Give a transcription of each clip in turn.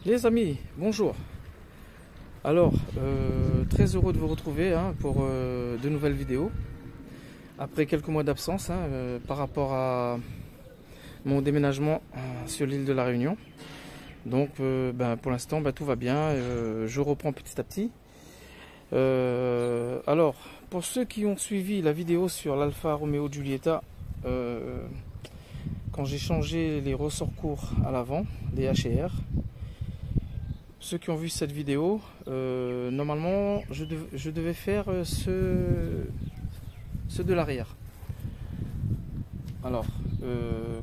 Les amis, bonjour. Alors, très heureux de vous retrouver pour de nouvelles vidéos. Après quelques mois d'absence par rapport à mon déménagement sur l'île de la Réunion. Donc, pour l'instant, tout va bien. Je reprends petit à petit. Alors, pour ceux qui ont suivi la vidéo sur l'Alfa Romeo Giulietta, quand j'ai changé les ressorts courts à l'avant, les HR, ceux qui ont vu cette vidéo, normalement je devais faire ceux de l'arrière. Alors,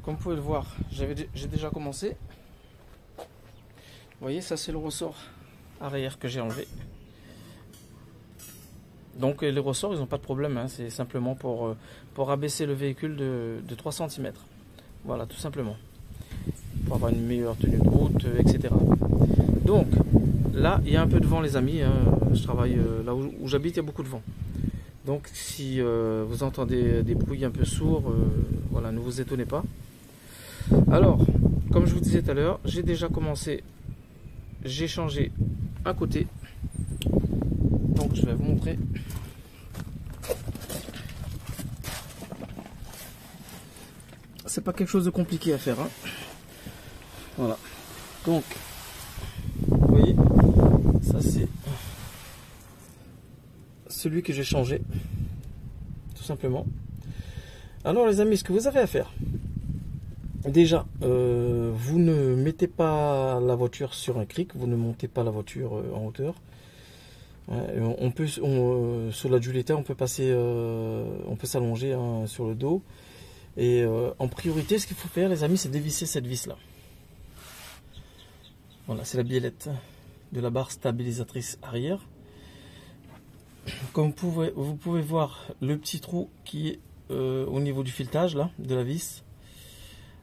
comme vous pouvez le voir, j'ai déjà commencé. Vous voyez, ça c'est le ressort arrière que j'ai enlevé. Donc les ressorts, ils n'ont pas de problème, c'est simplement pour abaisser le véhicule de 3 cm. Voilà, tout simplement. Pour avoir une meilleure tenue de route, etc. Donc, là, il y a un peu de vent, les amis. Je travaille là où j'habite, il y a beaucoup de vent. Donc, si vous entendez des bruits un peu sourds, voilà, ne vous étonnez pas. Alors, comme je vous disais tout à l'heure, j'ai déjà commencé. J'ai changé un côté. Donc, je vais vous montrer. C'est pas quelque chose de compliqué à faire. Voilà. Donc, vous voyez, ça c'est celui que j'ai changé, tout simplement. Alors les amis, ce que vous avez à faire, déjà, vous ne mettez pas la voiture sur un cric, vous ne montez pas la voiture en hauteur. Sur la Giulietta, on peut passer, on peut s'allonger sur le dos. Et en priorité, ce qu'il faut faire, les amis, c'est dévisser cette vis là. Voilà, c'est la biellette de la barre stabilisatrice arrière. Comme vous pouvez voir le petit trou qui est au niveau du filetage là, de la vis.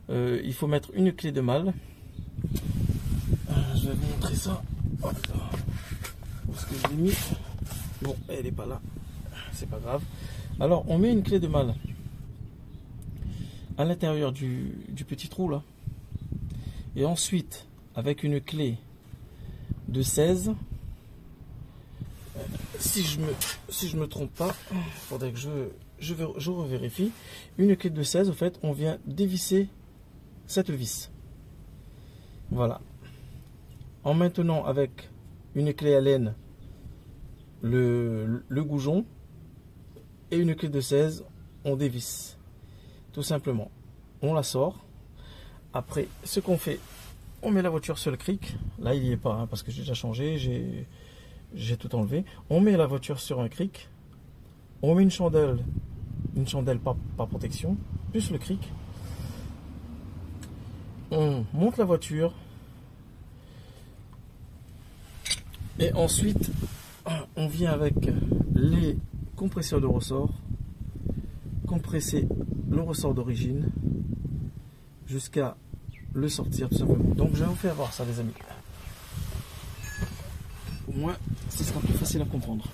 Il faut mettre une clé de malle. Je vais vous montrer ça. Où est-ce que je l'ai mis? Bon, elle n'est pas là. C'est pas grave. Alors, on met une clé de malle à l'intérieur du petit trou là. Et ensuite, avec une clé de 16, si je me trompe pas, il faudrait que je revérifie. Une clé de 16, en fait, on vient dévisser cette vis. Voilà. En maintenant avec une clé Allen le goujon et une clé de 16, on dévisse. Tout simplement. On la sort. Après, ce qu'on fait, on met la voiture sur le cric. Là, il n'y est pas, parce que j'ai déjà changé, j'ai tout enlevé. On met la voiture sur un cric. On met une chandelle par protection, plus le cric. On monte la voiture. Et ensuite, on vient avec les compresseurs de ressort. Compresser le ressort d'origine jusqu'à le sortir tout simplement. Donc je vais vous faire voir ça les amis. Au moins ce sera plus facile à comprendre.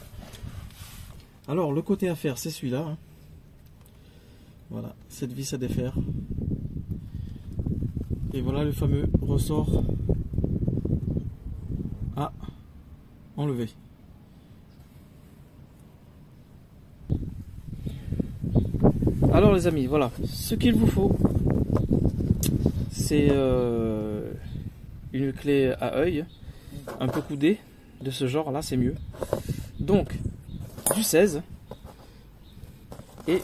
Alors le côté à faire c'est celui-là. Voilà, cette vis à défaire. Et voilà le fameux ressort à enlever. Alors les amis, voilà, ce qu'il vous faut, c'est une clé à œil, un peu coudée, de ce genre là, c'est mieux. Donc, du 16 et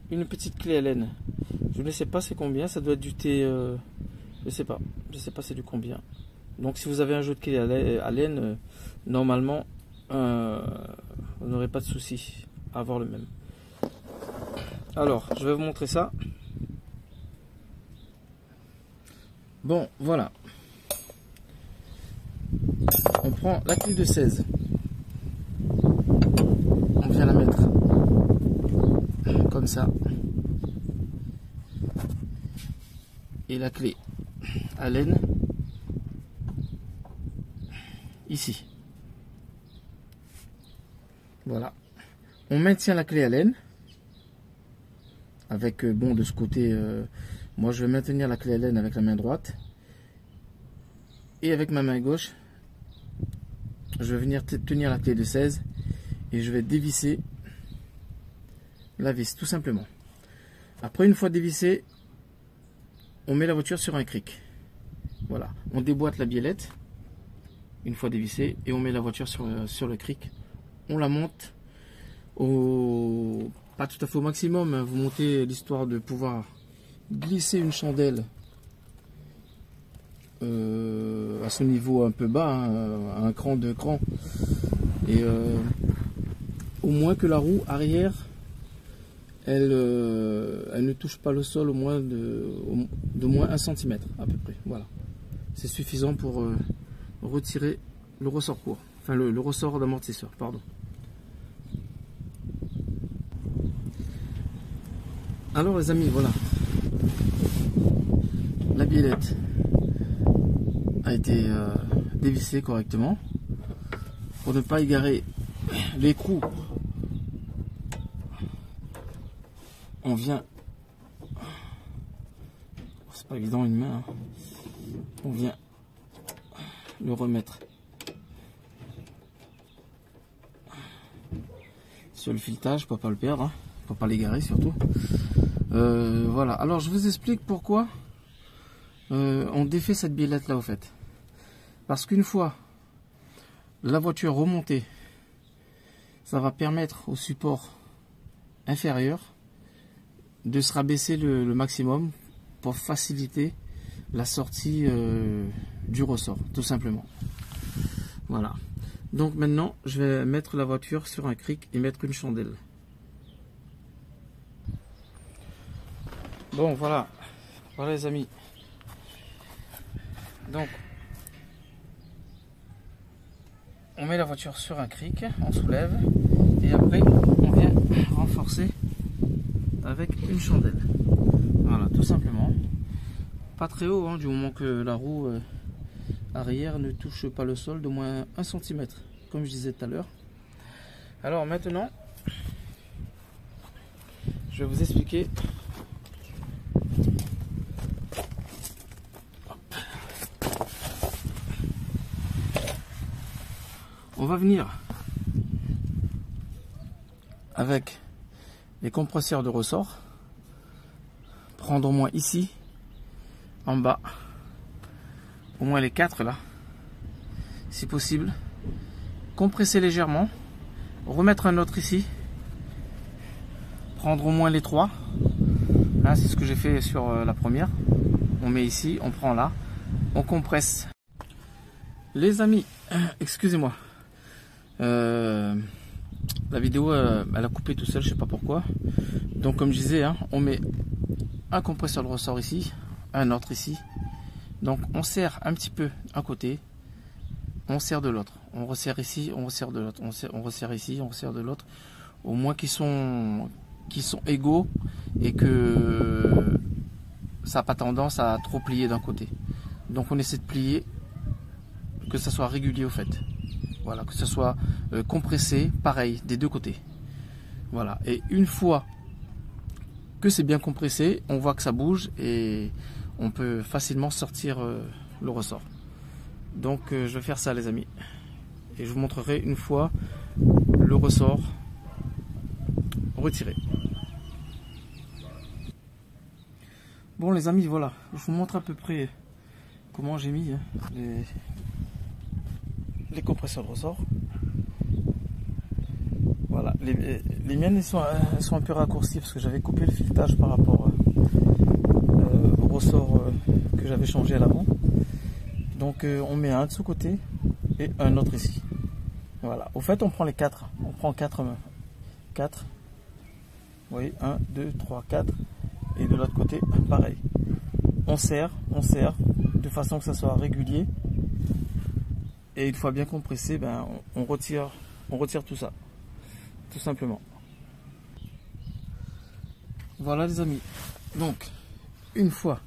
une petite clé Allen. Je ne sais pas c'est combien, ça doit être du T, je sais pas c'est du combien. Donc si vous avez un jeu de clé Allen, normalement, vous n'aurez pas de souci à avoir le même. Alors, je vais vous montrer ça. Bon, voilà. On prend la clé de 16. On vient la mettre comme ça. Et la clé Allen ici. Voilà. On maintient la clé Allen. Avec, bon, de ce côté, moi je vais maintenir la clé Allen avec la main droite. Et avec ma main gauche, je vais venir tenir la clé de 16 et je vais dévisser la vis, tout simplement. Après, une fois dévissé, on met la voiture sur un cric. Voilà, on déboîte la biellette une fois dévissée et on met la voiture sur le cric. On la monte pas tout à fait au maximum, hein. Vous montez l'histoire de pouvoir glisser une chandelle à ce niveau un peu bas, hein, à un cran, 2 crans, et au moins que la roue arrière elle ne touche pas le sol au moins de moins 1 cm à peu près. Voilà, c'est suffisant pour retirer le ressort court, enfin le ressort d'amortisseur, pardon. Alors les amis, voilà, la biellette a été dévissée correctement pour ne pas égarer l'écrou. On vient, c'est pas évident une main, hein. On vient le remettre sur le filetage pour pas le perdre, hein, pour pas l'égarer surtout. Voilà, alors je vous explique pourquoi on défait cette biellette là au fait. Parce qu'une fois la voiture remontée, ça va permettre au support inférieur de se rabaisser le maximum pour faciliter la sortie du ressort, tout simplement. Voilà, donc maintenant je vais mettre la voiture sur un cric et mettre une chandelle. Bon, voilà les amis, donc on met la voiture sur un cric, on soulève et après on vient renforcer avec une chandelle. Voilà, tout simplement. Pas très haut, hein, du moment que la roue arrière ne touche pas le sol de moins 1 cm, comme je disais tout à l'heure. Alors maintenant, je vais vous expliquer. On va venir avec les compresseurs de ressort, prendre au moins ici, en bas, au moins les 4 là, si possible, compresser légèrement, remettre un autre ici, prendre au moins les 3, là c'est ce que j'ai fait sur la première, on met ici, on prend là, on compresse. Les amis, excusez-moi, la vidéo elle a coupé tout seul, je sais pas pourquoi. Donc comme je disais, hein, on met un compresseur de ressort ici, un autre ici. Donc on serre un petit peu un côté, on serre de l'autre, on resserre ici, on resserre de l'autre, on resserre ici, on resserre de l'autre, au moins qu'ils sont égaux et que ça n'a pas tendance à trop plier d'un côté. Donc on essaie de plier, que ça soit régulier au fait. Voilà, que ce soit compressé, pareil, des deux côtés. Voilà, et une fois que c'est bien compressé, on voit que ça bouge et on peut facilement sortir le ressort. Donc je vais faire ça les amis. Et je vous montrerai une fois le ressort retiré. Bon les amis, voilà, je vous montre à peu près comment j'ai mis les compresseurs de ressort. Voilà, les miennes elles sont un peu raccourcies parce que j'avais coupé le filetage par rapport au ressort que j'avais changé à l'avant. Donc on met un de ce côté et un autre ici. Voilà, au fait on prend les 4, on prend 4 mains. 4, vous voyez, 1, 2, 3, 4, et de l'autre côté pareil. On serre de façon que ça soit régulier. Et une fois bien compressé, ben, on retire tout ça, tout simplement. Voilà les amis, donc une fois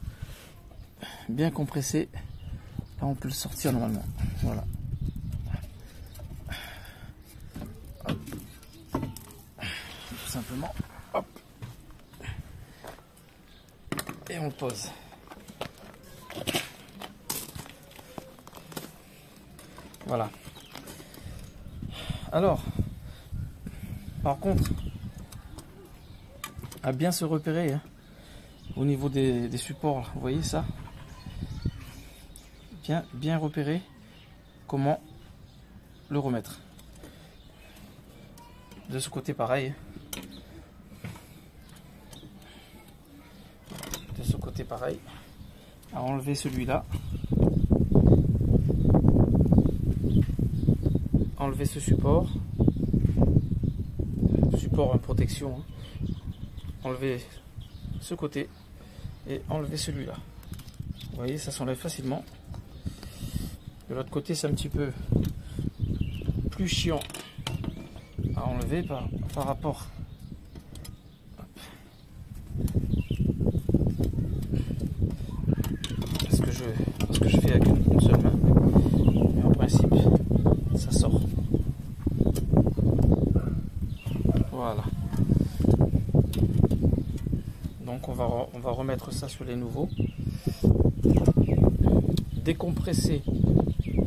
bien compressé, là on peut le sortir normalement. Voilà. Hop. Tout simplement. Hop. Et on pose. Voilà. Alors, par contre, à bien se repérer hein, au niveau des supports, là, vous voyez ça? Bien repérer comment le remettre. De ce côté pareil. De ce côté pareil. À enlever celui-là. Enlever ce support. Support en protection. Hein. Enlever ce côté. Et enlever celui-là. Vous voyez, ça s'enlève facilement. De l'autre côté, c'est un petit peu plus chiant à enlever par rapport. Parce que je fais avec une seule main. Mais en principe, ça sort. Voilà. Donc on va remettre ça sur les nouveaux. Décompresser.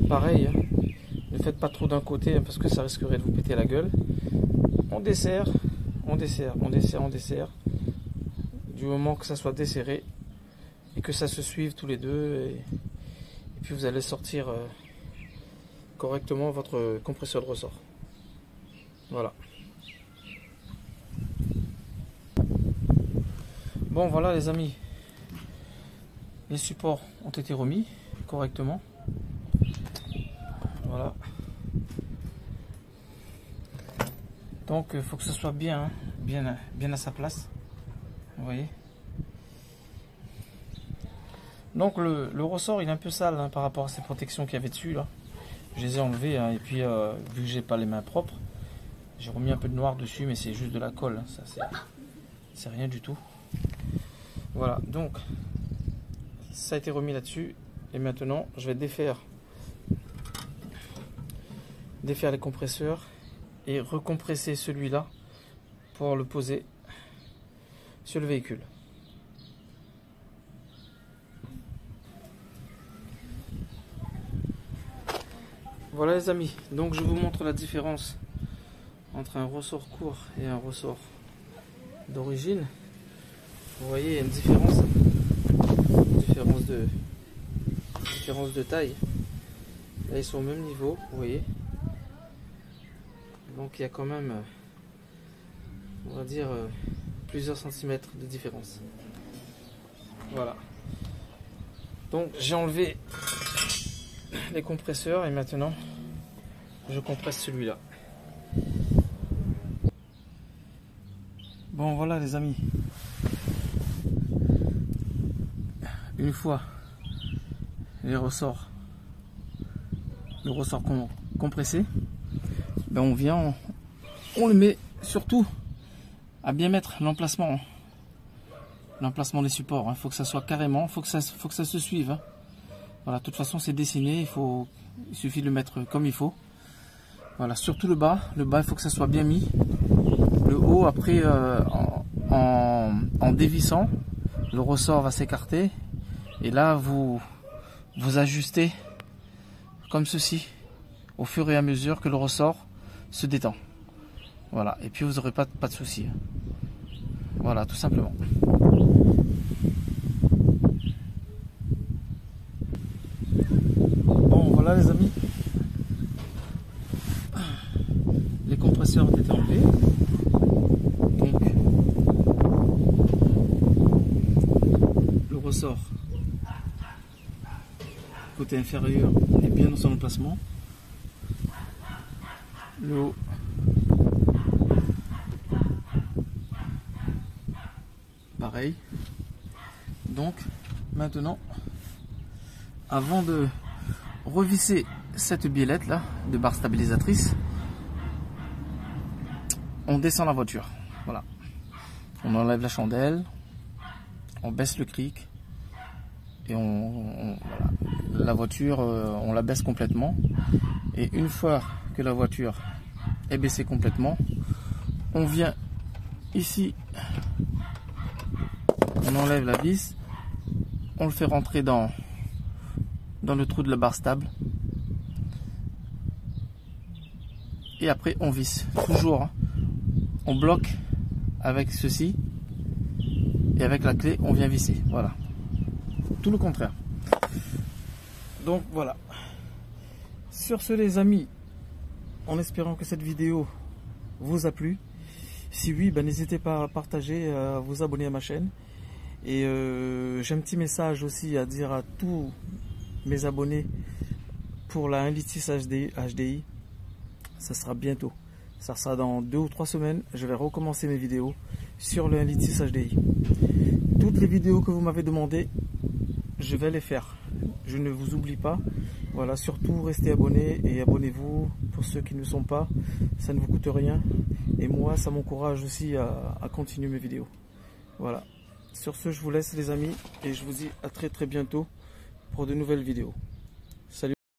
Pareil, hein. Ne faites pas trop d'un côté hein, parce que ça risquerait de vous péter la gueule. On desserre, on desserre, on desserre, on desserre. Du moment que ça soit desserré et que ça se suive tous les deux. Et puis vous allez sortir correctement votre compresseur de ressort. Voilà. Bon voilà les amis. Les supports ont été remis correctement. Voilà. Donc il faut que ce soit bien, hein, bien à sa place. Vous voyez. Donc le ressort il est un peu sale hein, par rapport à ces protections qu'il y avait dessus là. Je les ai enlevées hein, et puis vu que j'ai pas les mains propres, j'ai remis un peu de noir dessus, mais c'est juste de la colle. Hein, ça c'est rien du tout. Voilà. Donc ça a été remis là-dessus et maintenant je vais défaire les compresseurs et recompresser celui-là pour le poser sur le véhicule. Voilà les amis, donc je vous montre la différence entre un ressort court et un ressort d'origine. Vous voyez, il y a une différence de taille. Là ils sont au même niveau, vous voyez. Donc il y a quand même, on va dire, plusieurs centimètres de différence. Voilà. Donc j'ai enlevé les compresseurs et maintenant je compresse celui-là. Bon voilà les amis. Une fois le ressort compressé, ben on vient, on le met surtout à bien mettre l'emplacement des supports. Il faut que ça soit carrément, faut que ça se suive. Hein. Voilà, de toute façon c'est dessiné, il suffit de le mettre comme il faut. Voilà, surtout le bas il faut que ça soit bien mis. Le haut après en dévissant, le ressort va s'écarter et là vous ajustez comme ceci au fur et à mesure que le ressort se détend. Voilà, et puis vous n'aurez pas de soucis. Voilà, tout simplement. Bon, voilà les amis. Les compresseurs ont été enlevés. Donc, le ressort côté inférieur est bien dans son emplacement. Le haut pareil. Donc maintenant, avant de revisser cette biellette là de barre stabilisatrice, on descend la voiture. Voilà, on enlève la chandelle, on baisse le cric et voilà. La voiture on la baisse complètement, et une fois que la voiture est baissée complètement, on vient ici, on enlève la vis, on le fait rentrer dans le trou de la barre stable et après on visse. Toujours, hein. On bloque avec ceci et avec la clé on vient visser. Voilà. Tout le contraire. Donc voilà. Sur ce les amis, en espérant que cette vidéo vous a plu. Si oui, ben, n'hésitez pas à partager, à vous abonner à ma chaîne. Et j'ai un petit message aussi à dire à tous mes abonnés pour la 1.6 HDI. Ça sera bientôt. Ça sera dans 2 ou 3 semaines. Je vais recommencer mes vidéos sur le 1.6 HDI. Toutes les vidéos que vous m'avez demandé, je vais les faire. Je ne vous oublie pas. Voilà, surtout restez abonnés et abonnez-vous pour ceux qui ne sont pas. Ça ne vous coûte rien. Et moi, ça m'encourage aussi à continuer mes vidéos. Voilà. Sur ce, je vous laisse les amis et je vous dis à très bientôt pour de nouvelles vidéos.